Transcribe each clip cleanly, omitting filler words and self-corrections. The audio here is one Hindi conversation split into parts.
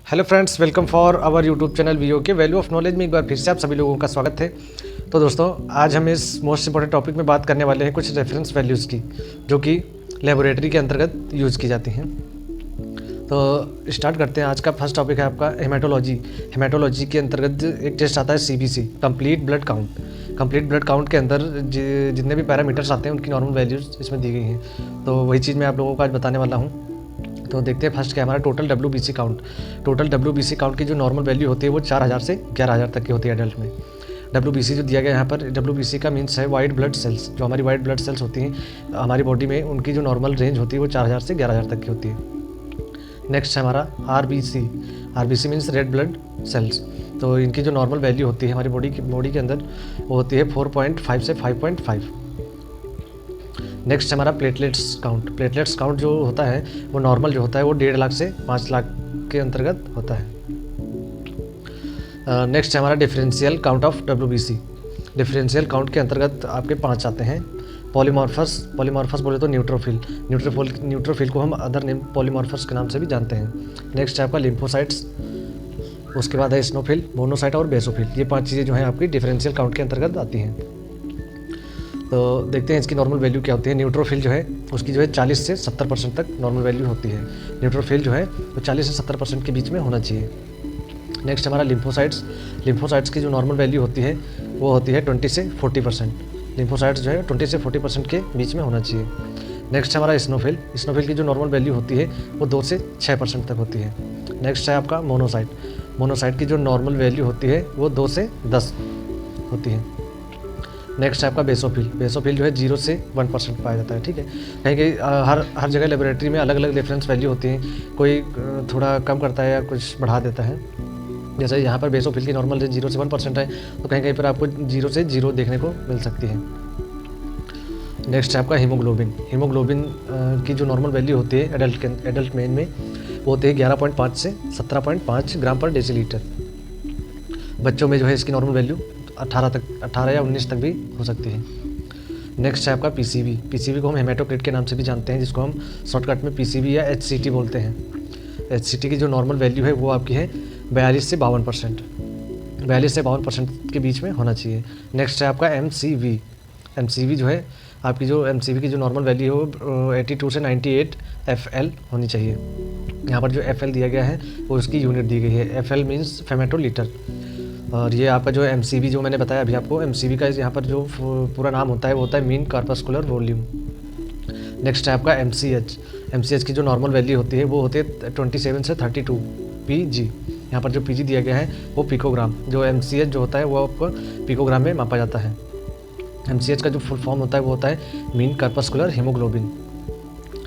Hello friends, welcome for our YouTube channel वीओ के वैल्यू ऑफ नॉलेज में एक बार फिर से आप सभी लोगों का स्वागत है। तो दोस्तों, आज हम इस मोस्ट इंपॉर्टेंट टॉपिक में बात करने वाले हैं कुछ रेफरेंस वैल्यूज़ की, जो कि लेबोरेटरी के अंतर्गत यूज़ की जाती हैं। तो स्टार्ट करते हैं। आज का फर्स्ट टॉपिक है आपका हेमाटोलॉजी। हेमाटोलॉजी के अंतर्गत एक टेस्ट आता है CBC, complete blood count. Complete blood count के अंदर जितने भी पैरामीटर्स आते हैं उनकी नॉर्मल वैल्यूज़ इसमें दी गई हैं। तो वही चीज़ मैं आप लोगों को आज बताने वाला हूँ। तो देखते हैं फर्स्ट क्या हमारा total WBC count. Total WBC count की जो नॉर्मल वैल्यू होती है वो 4000 से 11000 तक की होती है एडल्ट में। WBC जो दिया गया यहाँ पर, WBC का मीन्स है वाइट ब्लड सेल्स। जो हमारी वाइट ब्लड सेल्स होती हैं हमारी बॉडी में, उनकी जो नॉर्मल रेंज होती है वो 4000 से 11000 तक की होती है। नेक्स्ट है हमारा RBC means red blood cells. तो इनकी जो नॉर्मल वैल्यू होती है हमारी बॉडी के अंदर वो होती है 4.5 से 5.5। नेक्स्ट हमारा प्लेटलेट्स काउंट। प्लेटलेट्स काउंट जो होता है वो नॉर्मल जो होता है वो 1.5 लाख से 5 लाख के अंतर्गत होता है। नेक्स्ट है हमारा differential count of WBC। Differential count के अंतर्गत आपके 5 आते हैं। पॉलीमॉर्फस बोले तो न्यूट्रोफिल को हम अदर नेम पॉलीमॉर्फस के नाम से भी जानते हैं। नेक्स्ट है आपका लिम्फोसाइट्स, उसके बाद है स्नोफिल, मोनोसाइट और बेसोफिल। ये 5 चीज़ें जो हैं आपकी डिफरेंशियल काउंट के अंतर्गत आती हैं। तो देखते हैं इसकी नॉर्मल वैल्यू क्या होती है। न्यूट्रोफिल जो है उसकी जो है 40 से 70% तक नॉर्मल वैल्यू होती है। न्यूट्रोफिल जो है वो 40 से 70% के बीच में होना चाहिए। नेक्स्ट हमारा लिम्फोसाइट्स की जो नॉर्मल वैल्यू होती है वो होती है 20 से 40%। लिम्फोसाइट्स जो है 20 से 40% के बीच में होना चाहिए। नेक्स्ट हमारा स्नोफिल की जो नॉर्मल वैल्यू होती है वो 2 से 6% तक होती है। नेक्स्ट है आपका मोनोसाइट की जो नॉर्मल वैल्यू होती है वो 2 से 10 होती है। नेक्स्ट है आपका बेसोफिल जो है 0 से 1% पाया जाता है। ठीक है, कहीं कहीं हर जगह लेबोरेटरी में अलग अलग रेफरेंस वैल्यू होती हैं। कोई थोड़ा कम करता है या कुछ बढ़ा देता है। जैसे यहाँ पर बेसोफिल की नॉर्मल रेंज 0 से 1% है, तो कहीं कहीं पर आपको 0 से 0 देखने को मिल सकती है। नेक्स्ट है आपका हीमोग्लोबिन की जो नॉर्मल वैल्यू होती है एडल्ट मैन में वो होती है 11.5 से 17.5 ग्राम पर डेसीलीटर। बच्चों में जो है इसकी नॉर्मल वैल्यू 18 या 19 तक भी हो सकती है। नेक्स्ट है आपका पीसीबी को हम हेमाटोक्रिट के नाम से भी जानते हैं, जिसको हम शॉर्टकट में PCB या HCT बोलते हैं। HCT की जो नॉर्मल वैल्यू है वो आपकी है 42 से 52%। 42 से 52% के बीच में होना चाहिए। नेक्स्ट है आपका MCV जो है आपकी जो MCV की जो नॉर्मल वैल्यू है वो 82 से 98 FL होनी चाहिए। यहाँ पर जो FL दिया गया है वो उसकी यूनिट दी गई है। FL means femtolitre. और ये आपका जो MCV जो मैंने बताया अभी आपको, MCV का यहाँ पर जो पूरा नाम होता है वो होता है मीन कार्पस्कुलर वॉल्यूम। नेक्स्ट है आपका MCH की जो नॉर्मल वैल्यू होती है वो होती है 27 से 32 PG। यहाँ पर जो PG दिया गया है वो पिकोग्राम। जो MCH जो होता है वो आपको पिकोग्राम में मापा जाता है। MCH का जो फुल फॉर्म होता है वो होता है मीन कार्पस्कुलर हीमोग्लोबिन।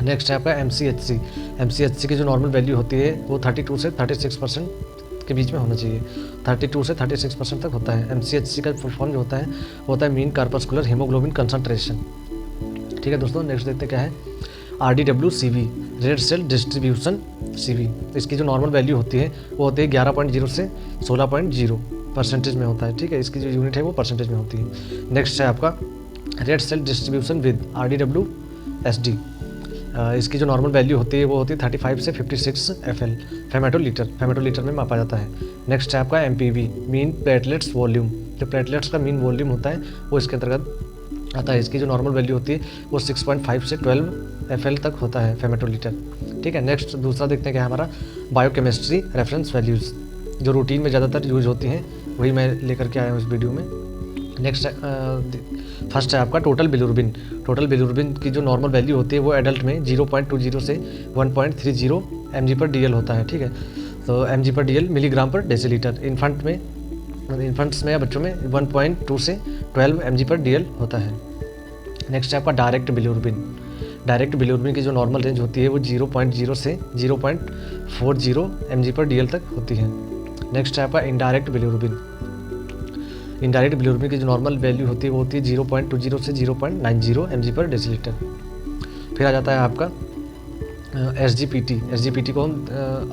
नेक्स्ट है आपका MCHC की जो नॉर्मल वैल्यू होती है वो 32 से 36% के बीच में होना चाहिए। 32 से 36% तक होता है। MCHC का फुल फॉर्म जो होता है वो होता है मीन कार्पस्कुलर हीमोग्लोबिन कंसंट्रेशन। ठीक है दोस्तों, नेक्स्ट देखते क्या है RDWCV, red cell distribution CV। इसकी जो नॉर्मल वैल्यू होती है वो होती है 11.0 से 16.0 परसेंटेज में होता है। ठीक है, इसकी जो यूनिट है वो परसेंटेज में होती है। नेक्स्ट है आपका red cell distribution with RDWSD। इसकी जो नॉर्मल वैल्यू होती है वो होती है 35 से 56 FL फेमेटोलीटर में मापा जाता है। नेक्स्ट है आपका MPV, मीन प्लेटलेट्स वॉल्यूम। जो प्लेटलेट्स का मीन वॉल्यूम होता है वो इसके अंतर्गत आता है। इसकी जो नॉर्मल वैल्यू होती है वो 6.5 से 12 FL तक होता है फेमेटोलीटर। ठीक है, नेक्स्ट दूसरा देखते हैं क्या हमारा बायोकेमिस्ट्री रेफरेंस वैल्यूज़, जो रूटीन में ज़्यादातर यूज होती हैं वही मैं लेकर के आया हूँ इस वीडियो में। नेक्स्ट फर्स्ट है आपका टोटल बिलिरुबिन की जो नॉर्मल वैल्यू होती है वो एडल्ट में 0.20 से 1.30 mg/dl होता है। ठीक है, तो mg/dl मिलीग्राम पर डेसीलीटर। इन्फेंट्स में या बच्चों में 1.2 से 12 mg/dl होता है। नेक्स्ट है आपका डायरेक्ट बिलिरुबिन की जो नॉर्मल रेंज होती है वो 0.0 से 0.40 mg/dl तक होती है। नेक्स्ट है आपका इनडायरेक्ट बिलिरुबिन की जो नॉर्मल वैल्यू होती है वो होती है 0.20 से 0.90 mg/डेसीलीटर। फिर आ जाता है आपका SGPT को हम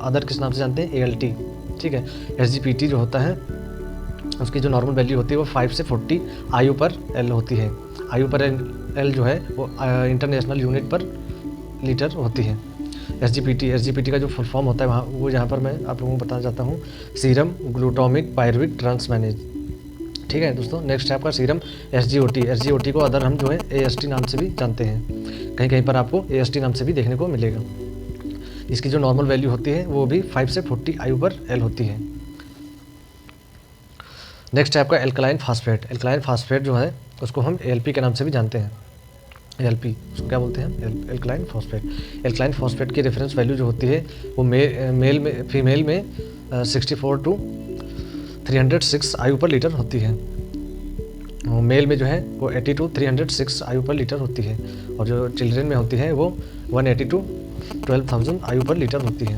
अदर किस नाम से जानते हैं, ALT। ठीक है, SGPT जो होता है उसकी जो नॉर्मल वैल्यू होती है वो 5 से 40 IU/L होती है। IU/L जो है वो इंटरनेशनल यूनिट पर लीटर होती है। एसजीपीटी का जो फुल फॉर्म होता है वहाँ वो यहाँ पर मैं आप लोगों को बताना चाहता हूँ, सीरम ग्लूटामिक पायरुविक ट्रांसमैनेज। ठीक है दोस्तों, नेक्स्ट है आपका सीरम एसजीओटी को अदर हम जो है एएसटी नाम से भी जानते हैं, कहीं कहीं पर आपको एएसटी नाम से भी देखने को मिलेगा। इसकी जो नॉर्मल वैल्यू होती है वो भी 5 से 40 IU पर L होती है। नेक्स्ट है आपका एल्कलाइन फास्फेट जो है उसको हम ALP के नाम से भी जानते हैं। ALP उसको क्या बोलते हैं, एल्कलाइन फॉस्फेट की रेफरेंस वैल्यू जो होती है वो फीमेल में 64 to 306 IU पर लीटर होती है, और मेल में जो है वो 80 to 306 IU पर लीटर होती है, और जो चिल्ड्रेन में होती है वो 180 to 12,000 IU पर लीटर होती है।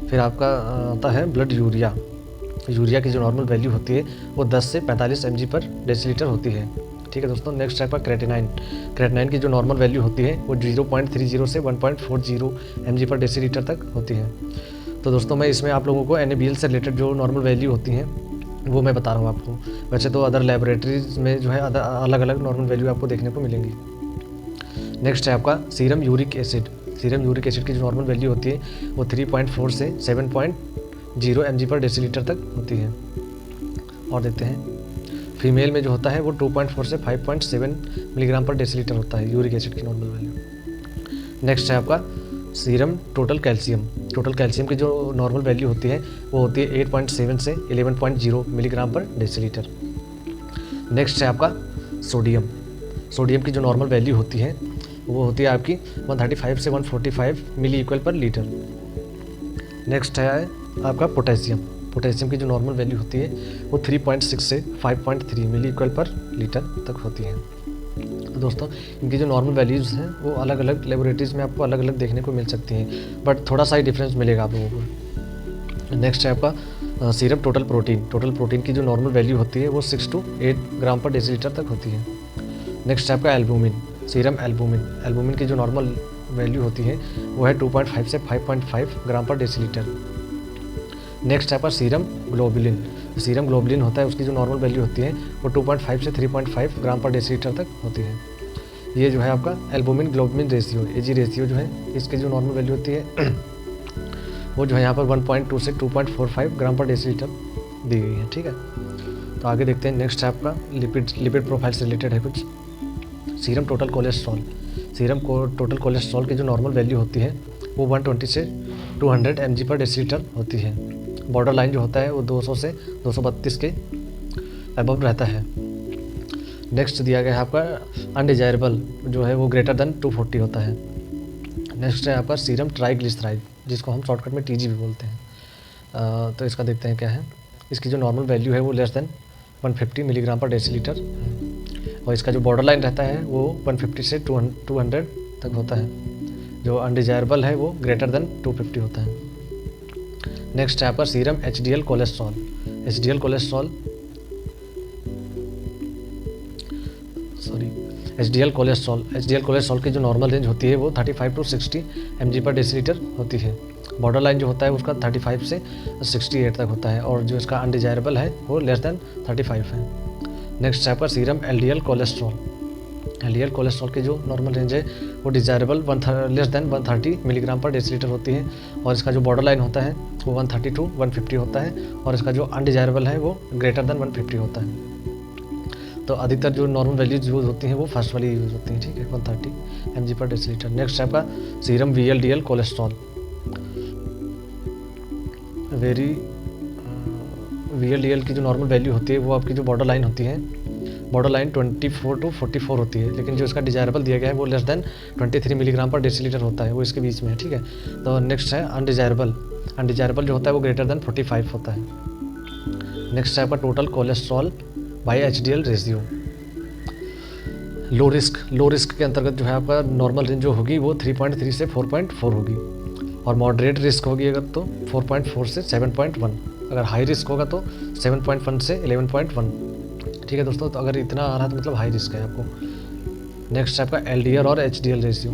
फिर आपका आता है ब्लड यूरिया की जो नॉर्मल वैल्यू होती है वो 10 से 45 mg पर डेसीलीटर होती है। ठीक है दोस्तों, नेक्स्ट है आपका क्रेटिनाइन की जो नॉर्मल वैल्यू होती है वो 0.30 से 1.40 mg पर डेसीलीटर तक होती है। तो दोस्तों मैं इसमें आप लोगों को NaBl से रिलेटेड जो नॉर्मल वैल्यू होती हैं वो मैं बता रहा हूँ आपको। वैसे तो अदर लेबोरेटरीज में जो है अलग अलग नॉर्मल वैल्यू आपको देखने को मिलेंगी। नेक्स्ट है आपका सीरम यूरिक एसिड की जो नॉर्मल वैल्यू होती है वो 3.4 से 7.0 mg पर डेसीलीटर तक होती है। और देखते हैं फीमेल में जो होता है वो 2.4 से 5.7 मिलीग्राम पर डेसीलीटर होता है यूरिक एसिड की नॉर्मल वैल्यू। नेक्स्ट है आपका सीरम टोटल कैल्शियम की जो नॉर्मल वैल्यू होती है वो होती है 8.7 से 11.0 मिलीग्राम पर डेसीलीटर। नेक्स्ट है आपका सोडियम की जो नॉर्मल वैल्यू होती है वो होती है आपकी 135 से 145 मिली इक्वल पर लीटर। नेक्स्ट है आपका पोटेशियम की जो नॉर्मल वैल्यू होती है वो 3.6 से 5.3 मिली इक्वल पर लीटर तक होती है। तो दोस्तों इनकी जो नॉर्मल वैल्यूज़ हैं वो अलग अलग लेबोरेटरीज में आपको अलग अलग देखने को मिल सकती हैं, बट थोड़ा सा ही डिफरेंस मिलेगा आप लोगों को। नेक्स्ट है आपका सीरम टोटल प्रोटीन की जो नॉर्मल वैल्यू होती है वो 6 to 8 ग्राम पर डेसीलीटर तक होती है। नेक्स्ट है आपका सीरम एल्बुमिन की जो नॉर्मल वैल्यू होती है वो है 2.5 से 5.5 ग्राम पर डेसीलीटर। नेक्स्ट है आपका सीरम ग्लोबुलिन होता है, उसकी जो नॉर्मल वैल्यू होती है वो 2.5 से 3.5 ग्राम पर डेसीलीटर तक होती है। ये जो है आपका albumin globulin ratio AG ratio जो है इसकी जो नॉर्मल वैल्यू होती है वो जो है यहाँ पर 1.2 से 2.45 ग्राम पर डेसीलीटर दी गई है। ठीक है, तो आगे देखते हैं। नेक्स्ट है आपका लिपिड प्रोफाइल से रिलेटेड है कुछ। सीरम टोटल कोलेस्ट्रॉल की जो नॉर्मल वैल्यू होती है वो 120 से 200 mg पर डेसीलीटर होती है। बॉर्डर लाइन जो होता है वो 200 से 232 के अबव रहता है। नेक्स्ट दिया गया है आपका अनडिजायरेबल जो है वो ग्रेटर देन 240 होता है। नेक्स्ट है आपका सीरम ट्राइग्लिसराइड जिसको हम शॉर्टकट में TG भी बोलते हैं। तो इसका देखते हैं क्या है। इसकी जो नॉर्मल वैल्यू है वो लेस देन 150 मिलीग्राम पर डेसीलीटर, और इसका जो बॉर्डर लाइन रहता है वो 150 से 200 तक होता है। जो अनडिजायरेबल है वो ग्रेटर देन 250 होता है। नेक्स्ट है आपका सीरम HDL कोलेस्ट्रॉल की जो नॉर्मल रेंज होती है वो 35 to 60 mg पर डेसीलीटर होती है। बॉर्डर लाइन जो होता है उसका 35 से 68 तक होता है, और जो इसका अनडिजायरेबल है वो लेस देन 35 है। नेक्स्ट है आपका सीरम LDL कोलेस्ट्रॉल की जो नॉर्मल रेंज है वो डिजायरेबल लेस देन 130 मिलीग्राम पर डेसीलीटर होती है, और इसका जो बॉर्डर लाइन होता है वो 130 to 150 होता है, और इसका जो अनडिजायरेबल है वो ग्रेटर देन 150 होता है। तो अधिकतर जो नॉर्मल वैल्यूज यूज़ होती हैं वो फर्स्ट वाली यूज़ होती हैं। ठीक है, 130 mg पर डेसीलीटर। नेक्स्ट है आपका सीरम VLDL कोलेस्ट्रॉल। VLDL की जो नॉर्मल वैल्यू होती है वो आपकी जो बॉर्डर लाइन होती है बॉर्डर लाइन 24 to 44 होती है, लेकिन जो इसका डिजायरेबल दिया गया है वो लेस देन 23 मिलीग्राम पर डेसीलीटर होता है, वो इसके बीच में है। ठीक है, तो नेक्स्ट है अनडिजायरेबल जो होता है वो ग्रेटर देन 45 होता है। नेक्स्ट है आपका total cholesterol by HDL ratio. Low risk के अंतर्गत जो है आपका नॉर्मल रेंज जो होगी वो 3.3 से 4.4 होगी, और मॉडरेट रिस्क होगी अगर तो 4.4 से 7.1, अगर हाई रिस्क होगा तो 7.1 से 11.1। ठीक है दोस्तों, तो अगर इतना आ रहा है तो मतलब हाई रिस्क है आपको। नेक्स्ट है आपका LDL और HDL रेशियो,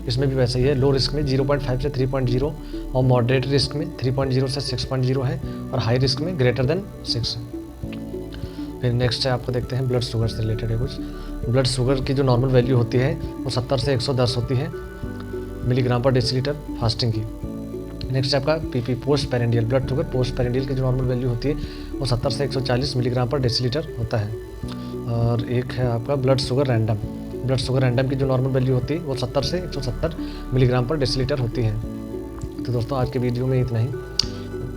इसमें भी वैसे ही है। लो रिस्क में 0.5 से 3.0, और मॉडरेट रिस्क में 3.0 से 6.0 है, और हाई रिस्क में ग्रेटर देन 6 है। फिर नेक्स्ट है आपको देखते हैं ब्लड शुगर से रिलेटेड है कुछ। ब्लड शुगर की जो नॉर्मल वैल्यू होती है वो 70 से 110 होती है, मिलीग्राम पर डेसीलीटर फास्टिंग की। नेक्स्ट है आपका PP post prandial blood sugar. Post prandial की जो नॉर्मल वैल्यू होती है वो 70 से 140 मिलीग्राम पर डेसीलीटर होता है। और एक है आपका blood sugar random. Blood sugar random की जो नॉर्मल वैल्यू होती है वो 70 से 170 मिलीग्राम पर डेसीलीटर होती है। तो दोस्तों आज के वीडियो में इतना ही।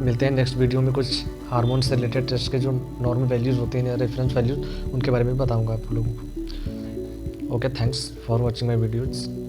मिलते हैं नेक्स्ट वीडियो में। कुछ हार्मोन से रिलेटेड टेस्ट के जो नॉर्मल वैल्यूज़ होती हैं, रेफरेंस वैल्यूज़, उनके बारे में बताऊँगा आप लोगों को। Okay, thanks for watching my videos.